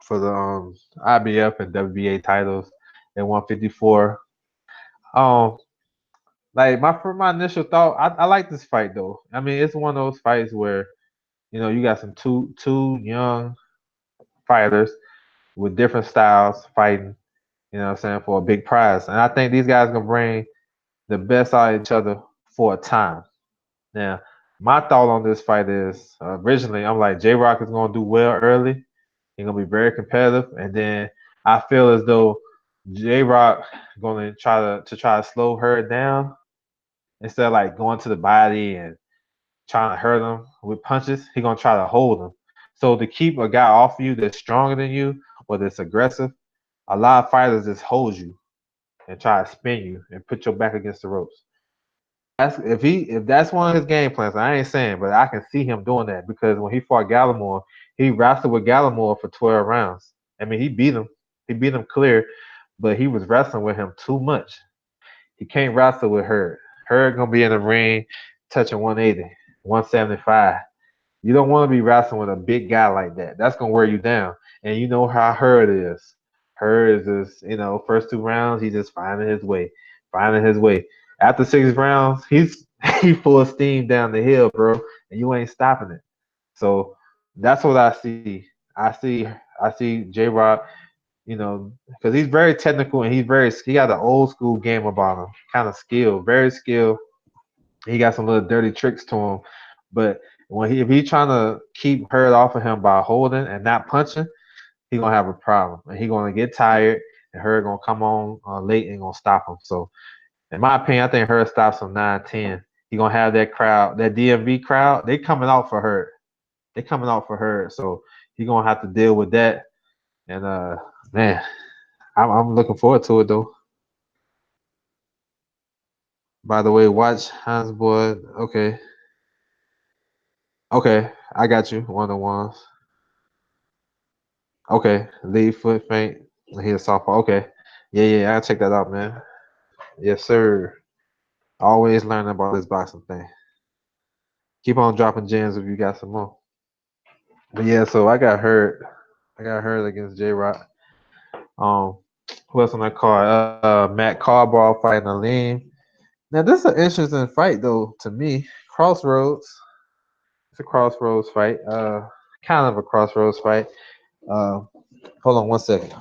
for the IBF and WBA titles at 154. Um, like my initial thought, I like this fight though. I mean, it's one of those fights where you got some two young fighters with different styles fighting. You know what I'm saying, for a big prize, and I think these guys gonna bring the best out of each other for a time. Now, my thought on this fight is originally I'm like J Rock is gonna do well early. He's gonna be very competitive, and then I feel as though J Rock gonna try to slow her down instead of like going to the body and trying to hurt him with punches. He's gonna try to hold him. So to keep a guy off you that's stronger than you or that's aggressive, a lot of fighters just hold you and try to spin you and put your back against the ropes. if that's one of his game plans, I ain't saying, but I can see him doing that because when he fought Gallimore, he wrestled with Gallimore for 12 rounds. I mean, he beat him clear, but he was wrestling with him too much. He can't wrestle with Hurd. Hurd gonna be in the ring touching 180, 175. You don't want to be wrestling with a big guy like that. That's gonna wear you down. And you know how Hurd is. Hurd is just, first 2 rounds, he just finding his way. After 6 rounds, he full steam down the hill, bro, and you ain't stopping it. So that's what I see. I see J Rock, because he's very technical and he got an old school game about him, kind of skilled, very skilled. He got some little dirty tricks to him, but if he trying to keep Hurd off of him by holding and not punching, he gonna have a problem, and he gonna get tired, and Hurd gonna come on late and gonna stop him. So, in my opinion, I think Hurd stops him 9-10. He gonna have that crowd, that DMV crowd. They coming out for Hurd. They coming out for Hurd. So he gonna have to deal with that. And man, I'm looking forward to it though. By the way, watch Hans Boy. Okay, okay, I got you. One on ones. Okay, lead foot feint. He a softball. Okay, yeah, I'll check that out, man. Yes, sir. Always learning about this boxing thing. Keep on dropping gems if you got some more. But yeah, so I got hurt. I got hurt against J Rock. Um, who else on that card? Matt Carball fighting Aleem. Now this is an interesting fight though to me. Crossroads. It's a crossroads fight. Kind of a crossroads fight. Uh, hold on 1 second.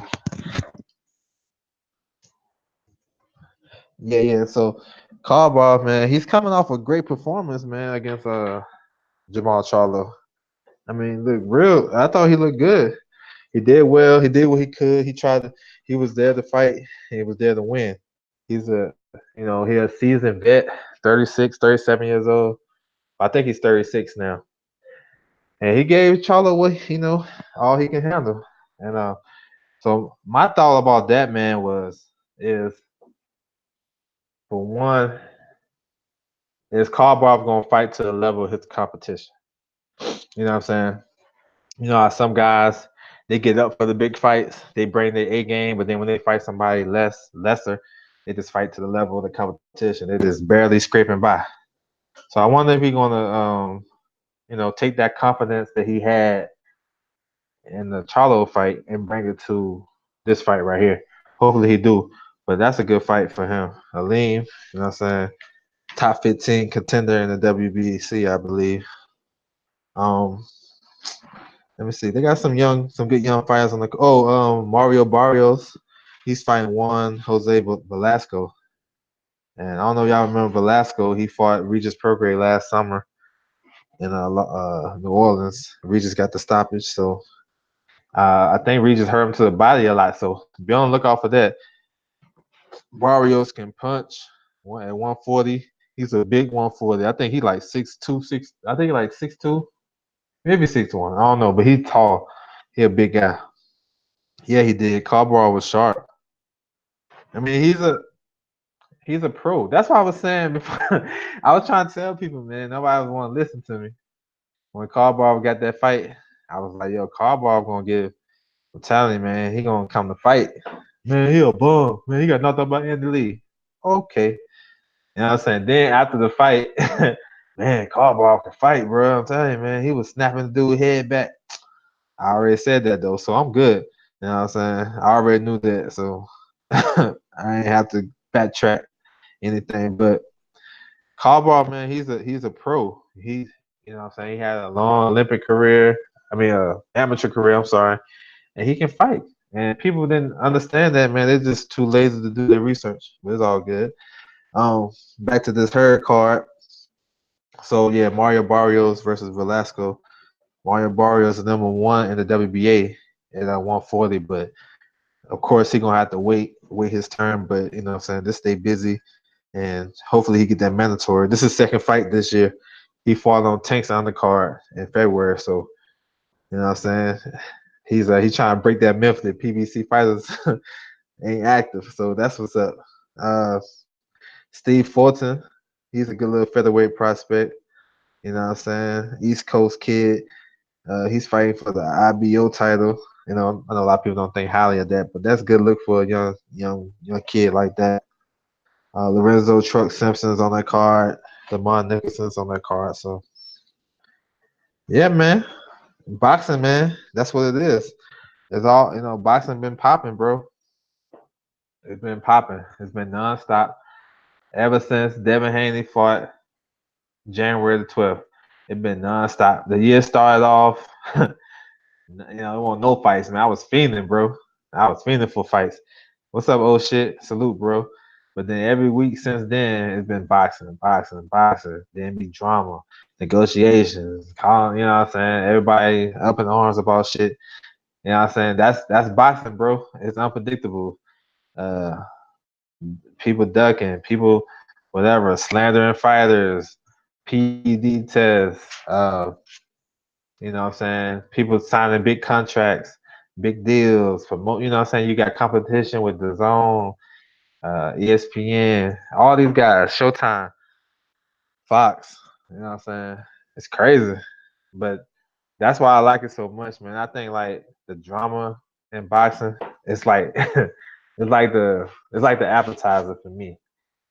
Yeah. So Carball, man, he's coming off a great performance, man, against Jamal Charlo. I mean, look real. I thought he looked good. He did well. He did what he could. He tried to. He was there to fight. He was there to win. He a seasoned vet, 36, 37 years old. I think he's 36 now. And he gave Charlo all he can handle. And so my thought about that man is for one, is Carbov gonna fight to the level of his competition. You know what I'm saying? You know how some guys they get up for the big fights, they bring their A game, but then when they fight somebody lesser, they just fight to the level of the competition. They just barely scraping by. So I wonder if he's gonna take that confidence that he had in the Charlo fight and bring it to this fight right here. Hopefully he do. But that's a good fight for him. Aleem, you know what I'm saying? Top 15 contender in the WBC, I believe. Um, Let me see. They got some good young fighters on the. Mario Barrios. He's fighting Juan Jose Velasco. And I don't know if y'all remember Velasco. He fought Regis Prograis last summer in New Orleans. Regis got the stoppage, so I think Regis hurt him to the body a lot. So be on the lookout for that. Barrios can punch at 140. He's a big 140. I think he like 6'2", six. I think he like 6'2", maybe 6'1". I don't know, but he's tall. He a big guy. Yeah, he did. Carball was sharp. I mean, he's a pro. That's what I was saying before. I was trying to tell people, man, nobody want to listen to me. When Carball got that fight, I was like, yo, Carball gonna give. I'm telling you, man, he gonna come to fight. Man, he a bum. Man, he got nothing about Andy Lee. Okay. You know what I'm saying? Then after the fight, man, Carball can fight, bro. I'm telling you, man, he was snapping the dude head back. I already said that though, so I'm good. You know what I'm saying? I already knew that, so I ain't have to backtrack anything. But Carball, man, he's a pro. What I'm saying, he had a long Olympic career. I mean, amateur career. I'm sorry, and he can fight. And people didn't understand that, man. They're just too lazy to do their research. But it's all good. Back to this Hurd card. So yeah, Mario Barrios versus Velasco. Mario Barrios is #1 in the WBA at 140, but of course he gonna have to wait his turn. But you know what I'm saying, just stay busy and hopefully he get that mandatory. This is his second fight this year. He fought on Tank's undercard in February, so you know what I'm saying. He's trying to break that myth that PBC fighters ain't active. So that's what's up. Uh, Steve Fulton. He's a good little featherweight prospect. You know what I'm saying? East Coast kid. He's fighting for the IBO title. You know, I know a lot of people don't think highly of that, but that's a good look for a young kid like that. Lorenzo Truck Simpson's on that card. Lamont Nicholson's on that card. So yeah, man. Boxing, man. That's what it is. It's all boxing been popping, bro. It's been popping. It's been nonstop ever since Devin Haney fought January the 12th. It's been nonstop. The year started off, it wasn't no fights, man. I was fiending, bro. I was fiending for fights. What's up, old shit? Salute, bro. But then every week since then, it's been boxing, boxing, boxing. Then be drama, negotiations, calling, you know what I'm saying? Everybody up in arms about shit. You know what I'm saying? That's boxing, bro. It's unpredictable. Uh, People ducking, people whatever, slandering fighters, PED tests, you know what I'm saying? People signing big contracts, big deals, promote, you know what I'm saying? You got competition with the zone, ESPN, all these guys, Showtime, Fox, you know what I'm saying? It's crazy. But that's why I like it so much, man. I think like the drama in boxing, it's like it's like the appetizer for me.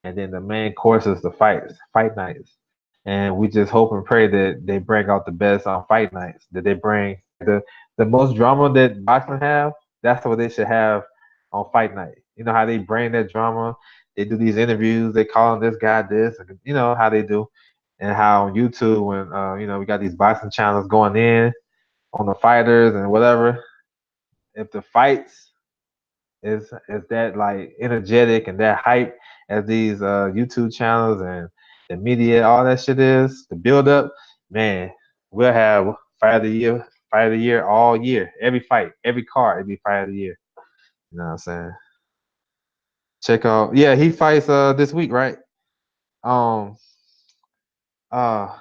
And then the main course is the fight nights. And we just hope and pray that they bring out the best on fight nights. That they bring the most drama that boxing have. That's what they should have on fight night. You know how they bring that drama. They do these interviews. They call this guy this. You know how they do, and how on YouTube when we got these boxing channels going in on the fighters and whatever. If the fights is that like energetic and that hype as these YouTube channels and the media, all that shit is, the build up, man, we'll have fight of the year all year. Every fight, every card, it'd be fight of the year. You know what I'm saying? Check out yeah, he fights this week, right? Um uh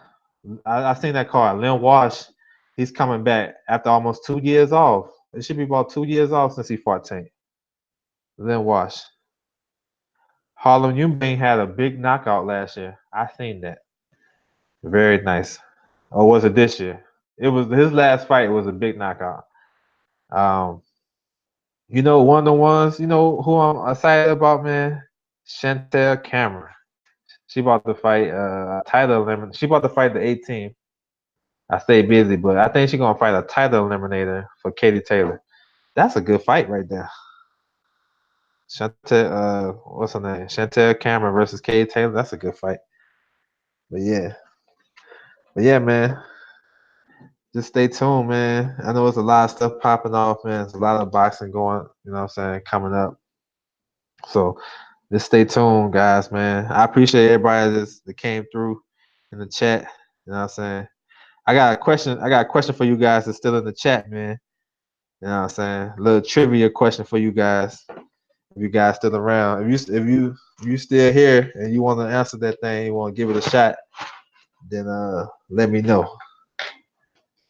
I seen that card. Lynn Wash, he's coming back after almost 2 years off. It should be about 2 years off since he fought Tank. Lynn Wash. Harlem Eubank had a big knockout last year. I seen that. Very nice. Or was it this year? It was his last fight was a big knockout. Um, one of the ones, who I'm excited about, man? Chantel Cameron. She about to fight a title eliminator. She about to fight the 18. I stay busy, but I think she's gonna fight a title eliminator for Katie Taylor. That's a good fight right there. Chantel, what's her name? Chantel Cameron versus Katie Taylor. That's a good fight. But yeah. But yeah, man. Just stay tuned, man. I know there's a lot of stuff popping off, man. There's a lot of boxing going, you know what I'm saying, coming up. So just stay tuned, guys, man. I appreciate everybody that came through in the chat. You know what I'm saying? I got a question for you guys that's still in the chat, man. You know what I'm saying? A little trivia question for you guys. If you guys still around. If you still here and you want to answer that thing, you want to give it a shot, then let me know.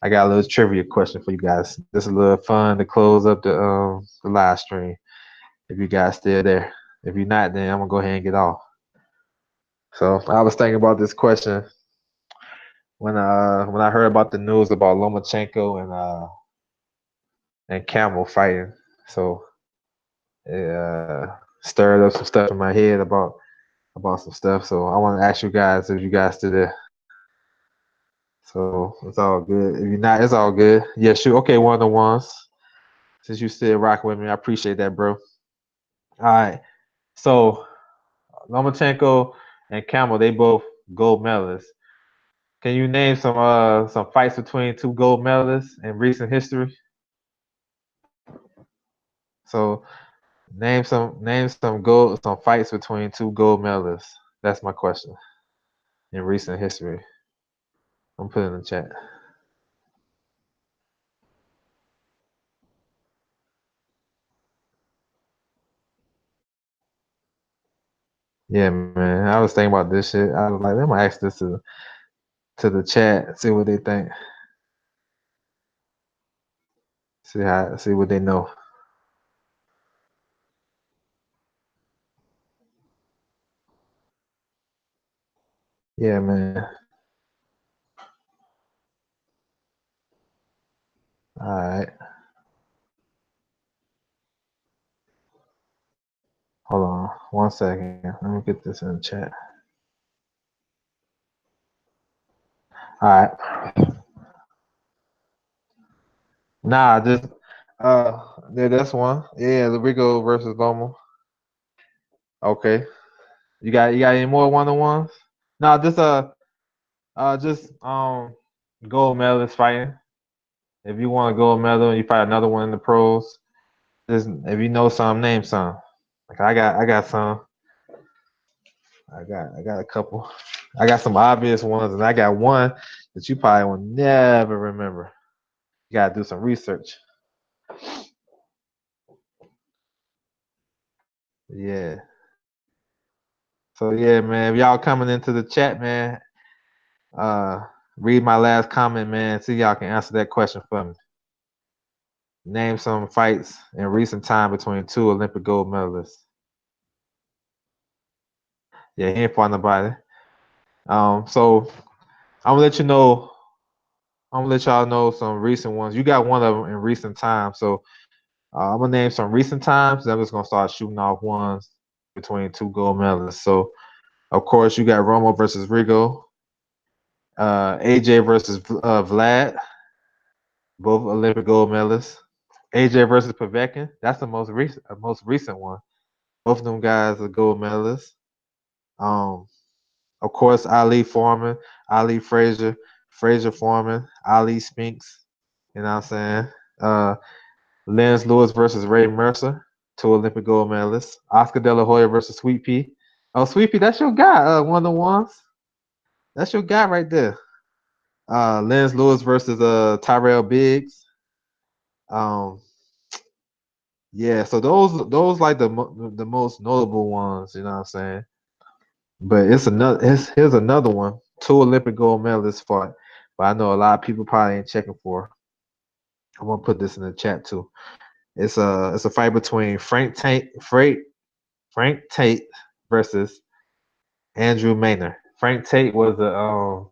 I got a little trivia question for you guys. Just a little fun to close up the live stream. If you guys still there, if you're not, then I'm gonna go ahead and get off. So I was thinking about this question when I heard about the news about Lomachenko and Campbell fighting. So it stirred up some stuff in my head about some stuff. So I want to ask you guys if you guys still there. So it's all good. If you're not, it's all good. Yeah, shoot. Okay, one of the ones. Since you still rocking with me, I appreciate that, bro. All right. So Lomachenko and Campbell, they both gold medalists. Can you name some fights between two gold medalists in recent history? So name some fights between two gold medalists. That's my question in recent history. I'm putting in the chat. Yeah, man. I was thinking about this shit. I was like, I'm gonna ask this to the chat, see what they think, see what they know. Yeah, man. All right. Hold on 1 second. Let me get this in the chat. All right. Nah, just yeah, that's one. Yeah, the Rico versus Loma. Okay. You got any more one on ones? Nah, just gold medalist fighting. If you want a gold medal and you fight another one in the pros, just if you know some, name some. Like I got some. I got a couple. I got some obvious ones, and I got one that you probably will never remember. You gotta do some research. Yeah. So yeah, man. If y'all coming into the chat, man, uh, read my last comment, man. See y'all can answer that question for me. Name some fights in recent time between two Olympic gold medalists. Yeah, he ain't fought nobody. So I'm gonna let you know. I'm gonna let y'all know some recent ones. You got one of them in recent times. So I'm gonna name some recent times. Then I'm just gonna start shooting off ones between two gold medalists. So of course you got Romo versus Rigo, AJ versus Vlad, both Olympic gold medalists. AJ versus Povetkin, that's the most recent one. Both of them guys are gold medalists. Um, of course Ali Foreman, Ali Frazier, Frazier Foreman, Ali Spinks. You know what I'm saying? Uh, Lance Lewis versus Ray Mercer, two Olympic gold medalists. Oscar De La Hoya versus Sweet Pea. Oh, Sweet Pea, that's your guy. One of the ones. That's your guy right there. Lance Lewis versus Tyrell Biggs. Um, yeah. So those like the most notable ones. You know what I'm saying? But here's another one. Two Olympic gold medalists fought, but I know a lot of people probably ain't checking for. I'm gonna put this in the chat too. It's a fight between Frank Tate versus Andrew Maynard. Frank Tate was a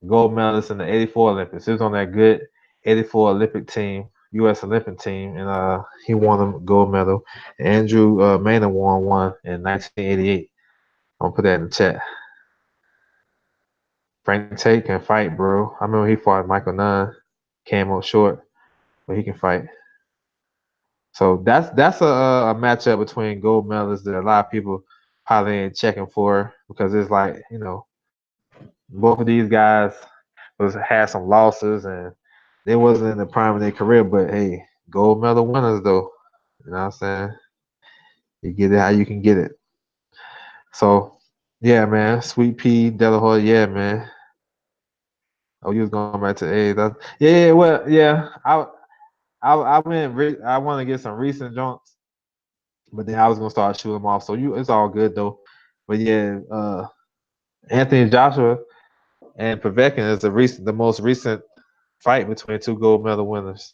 gold medalist in the '84 Olympics. He was on that good '84 Olympic team, U.S. Olympic team, and he won a gold medal. Andrew Maynard won one in 1988. I'm gonna put that in the chat. Frank Tate can fight, bro. I remember he fought Michael Nunn, came up short, but he can fight. So that's a matchup between gold medalists that a lot of people probably ain't checking for because it's like both of these guys had some losses and they wasn't in the prime of their career, but hey, gold medal winners though. You know what I'm saying? You get it how you can get it. So yeah, man, Sweet Pea, Delahoy, yeah, man. Oh, you was going back to A. Yeah, well, yeah. I want to get some recent jumps, but then I was gonna start shooting them off. So it's all good though. But yeah, Anthony Joshua and Povetkin is the most recent fight between two gold medal winners.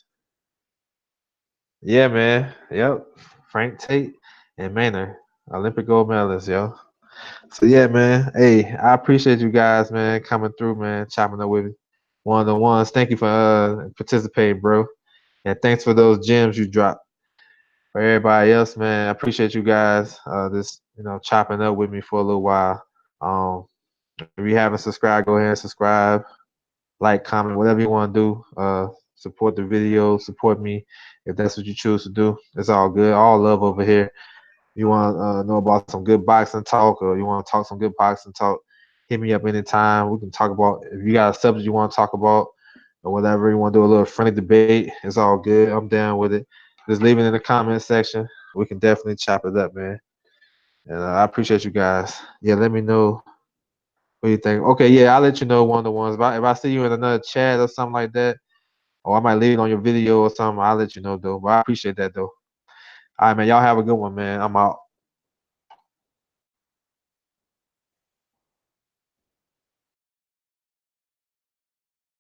Yeah, man. Yep. Frank Tate and Maynard, Olympic gold medalists, yo. So yeah, man. Hey, I appreciate you guys, man, coming through, man, chopping up with me. One of the ones. Thank you for participating, bro. And thanks for those gems you dropped. For everybody else, man, I appreciate you guys just chopping up with me for a little while. If you haven't subscribed, go ahead and subscribe, like, comment, whatever you want to do. Support the video, support me if that's what you choose to do. It's all good. All love over here. You want to know about some good boxing talk, or you want to talk some good boxing talk, hit me up anytime. We can talk about if you got a subject you want to talk about or whatever. You want to do a little friendly debate. It's all good. I'm down with it. Just leave it in the comment section. We can definitely chop it up, man. And I appreciate you guys. Yeah, let me know what you think. Okay, yeah, I'll let you know one of the ones. If I see you in another chat or something like that, or I might leave it on your video or something, I'll let you know though. But I appreciate that though. All right, man. Y'all have a good one, man. I'm out.